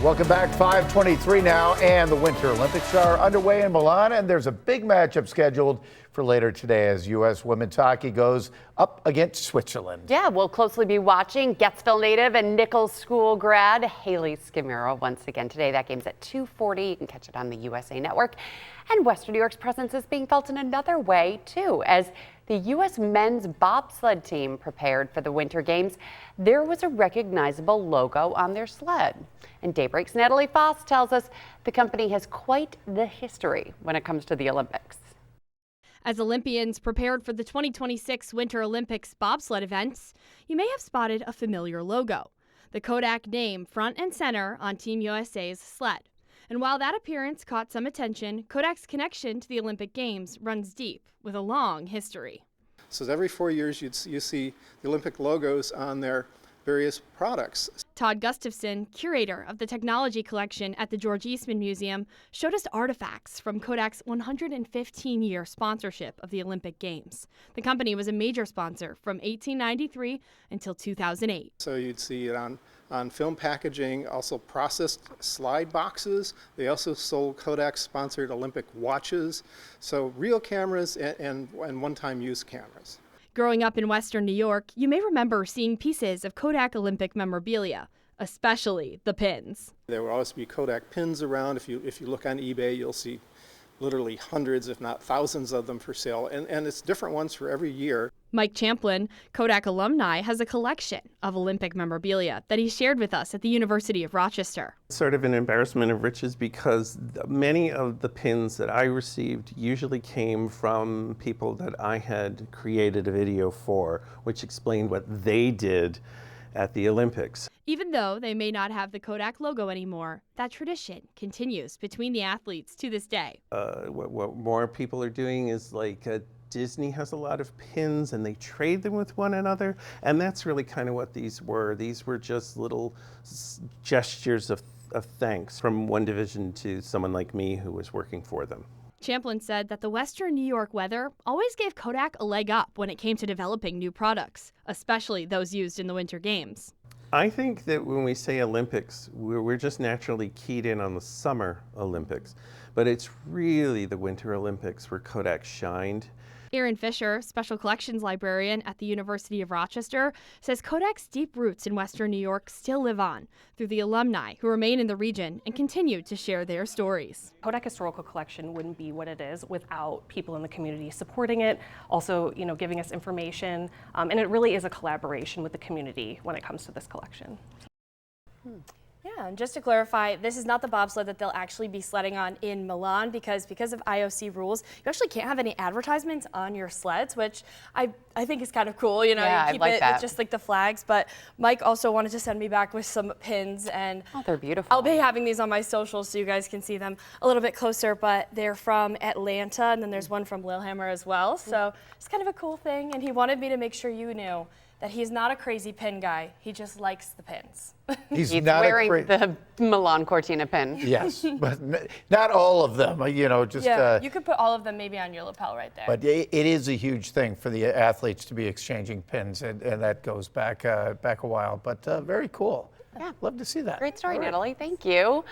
Welcome back. 5:23 now, and the Winter Olympics are underway in Milan, and there's a big matchup scheduled for later today as U.S. women's hockey goes up against Switzerland. Yeah, we'll closely be watching Gettsville native and Nichols School grad Haley Skimura once again today. That game's at 2:40. You can catch it on the USA Network. And Western New York's presence is being felt in another way, too, as the U.S. men's bobsled team prepared for the Winter Games. There was a recognizable logo on their sled. And Daybreak's Natalie Foss tells us the company has quite the history when it comes to the Olympics. As Olympians prepared for the 2026 Winter Olympics bobsled events, you may have spotted a familiar logo, the Kodak name front and center on Team USA's sled. And while that appearance caught some attention, Kodak's connection to the Olympic Games runs deep, with a long history. So every 4 years you see the Olympic logos on their various products. Todd Gustafson, curator of the technology collection at the George Eastman Museum, showed us artifacts from Kodak's 115-year sponsorship of the Olympic Games. The company was a major sponsor from 1893 until 2008. So you'd see it on film packaging, also processed slide boxes. They also sold Kodak-sponsored Olympic watches. So real cameras and one-time use cameras. Growing up in Western New York, you may remember seeing pieces of Kodak Olympic memorabilia, especially the pins. There will always be Kodak pins around. If you look on eBay, you'll see literally hundreds, if not thousands of them for sale, and it's different ones for every year. Mike Champlin, Kodak alumni, has a collection of Olympic memorabilia that he shared with us at the University of Rochester. Sort of an embarrassment of riches because many of the pins that I received usually came from people that I had created a video for, which explained what they did at the Olympics. Even though they may not have the Kodak logo anymore, that tradition continues between the athletes to this day. What more people are doing is like Disney has a lot of pins and they trade them with one another, and that's really kind of what these were. These were just little gestures of thanks from one division to someone like me who was working for them. Champlin said that the Western New York weather always gave Kodak a leg up when it came to developing new products, especially those used in the Winter Games. I think that when we say Olympics, we're just naturally keyed in on the Summer Olympics, but it's really the Winter Olympics where Kodak shined. Aaron Fisher, Special Collections Librarian at the University of Rochester, says Kodak's deep roots in Western New York still live on through the alumni who remain in the region and continue to share their stories. Kodak Historical Collection wouldn't be what it is without people in the community supporting it, also, giving us information, and it really is a collaboration with the community when it comes to this collection. Yeah, and just to clarify, this is not the bobsled that they'll actually be sledding on in Milan because of IOC rules, you actually can't have any advertisements on your sleds, which I think is kind of cool. Yeah, you keep like it that. just like the flags. But Mike also wanted to send me back with some pins, and they're beautiful. I'll be having these on my socials so you guys can see them a little bit closer. But they're from Atlanta, and then there's one from Lillehammer as well. So it's kind of a cool thing, and he wanted me to make sure you knew that he's not a crazy pin guy. He just likes the pins. He's not wearing the Milan Cortina pin. Yes, but not all of them. Just yeah, you could put all of them maybe on your lapel right there. But it is a huge thing for the athletes to be exchanging pins, and that goes back a while. But very cool. Yeah, love to see that. Great story, Natalie. Thank you.